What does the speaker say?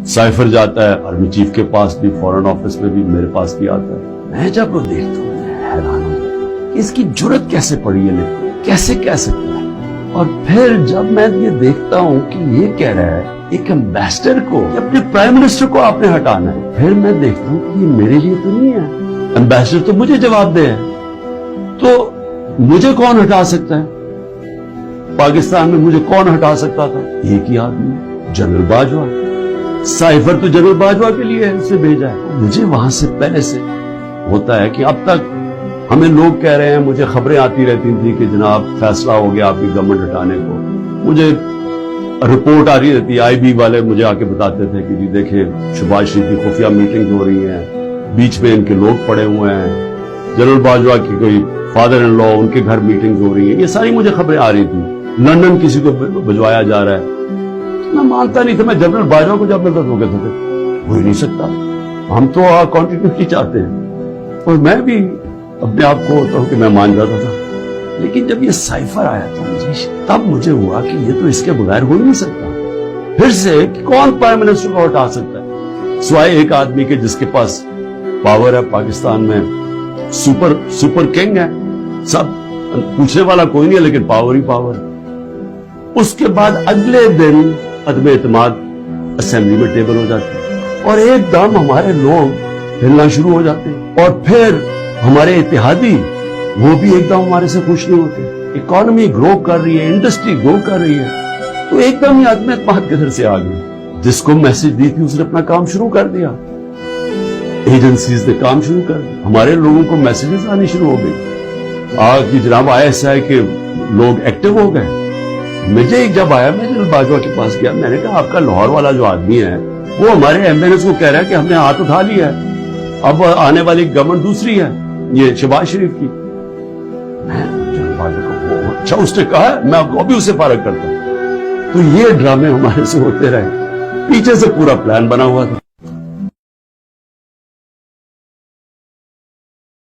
Cipher जाता है army chief के पास भी, फॉरेन ऑफिस में भी, मेरे पास भी आता है। मैं जब वो देखता हूँ मैं हैरान हो जाता हूँ कि इसकी जुर्रत कैसे पड़ी है लिखने, कैसे कह सकता है। और फिर जब मैं ये देखता हूँ कि ये कह रहा है एक एम्बेसडर को, अपने प्राइम मिनिस्टर को आपने हटाना है, फिर मैं देखता हूँ कि ये मेरे लिए तो नहीं है, एम्बेसडर तो मुझे जवाब दे, तो मुझे कौन हटा सकता है? पाकिस्तान में मुझे कौन हटा सकता था? एक ही आदमी, जनरल बाजवा। साइफर तो जनरल बाजवा के लिए इसे भेजा है। मुझे वहां से पहले से होता है कि अब तक हमें लोग कह रहे हैं, मुझे खबरें आती रहती थी कि जनाब फैसला हो गया आपकी गवर्नमेंट हटाने को। मुझे रिपोर्ट आ रही रहती, आईबी वाले मुझे आके बताते थे कि जी देखें शहबाज शरीफ की खुफिया मीटिंग हो रही है, बीच में इनके लोग पड़े हुए हैं, जनरल बाजवा की कोई फादर इन लॉ उनके घर मीटिंग हो रही है। ये सारी मुझे खबरें आ रही थी। लंदन किसी को भिजवाया जा रहा है। मैं मानता नहीं था, मैं जनरल बाजवा को जब हो गया था, हो ही नहीं सकता, हम तो कॉन्टिन्यूटी चाहते हैं। और मैं भी अपने आप को होता हूं कि मैं मान जाता था, लेकिन जब ये साइफर आया था तब मुझे हुआ कि ये तो इसके बगैर हो ही नहीं सकता। फिर से कि कौन प्राइम मिनिस्टर को हटा सकता है सिवाय एक आदमी के जिसके पास पावर है पाकिस्तान में, सुपर किंग है, सब पूछने वाला कोई नहीं है, लेकिन पावर ही पावर है। उसके बाद अगले दिन अदम एतमाद असेंबली में टेबल हो जाती है और एकदम हमारे लोग हिलना शुरू हो जाते हैं। और फिर हमारे इत्तेहादी वो भी एकदम हमारे से खुश नहीं होते। इकोनॉमी ग्रो कर रही है, इंडस्ट्री ग्रो कर रही है, तो एकदम ही अदम एतमाद किधर से आ गई। जिसको मैसेज दी थी उसने अपना काम शुरू कर दिया, एजेंसीज ने काम शुरू कर दिया, हमारे लोगों को मैसेजेस आनी शुरू हो गई कि जनाब ISI के लोग एक्टिव हो गए। मुझे जब आया, मैं जनरल बाजवा के पास गया, मैंने कहा आपका लाहौर वाला जो आदमी है वो हमारे एम्बेसडर को कह रहा है कि हमने हाथ उठा लिया है, अब आने वाली गवर्नमेंट दूसरी है, ये शहबाज शरीफ की। मैं जनरल बाजवा को अच्छा उसने कहा, मैं अभी उसे फारग करता हूं। तो ये ड्रामे हमारे से होते रहे, पीछे से पूरा प्लान बना हुआ था।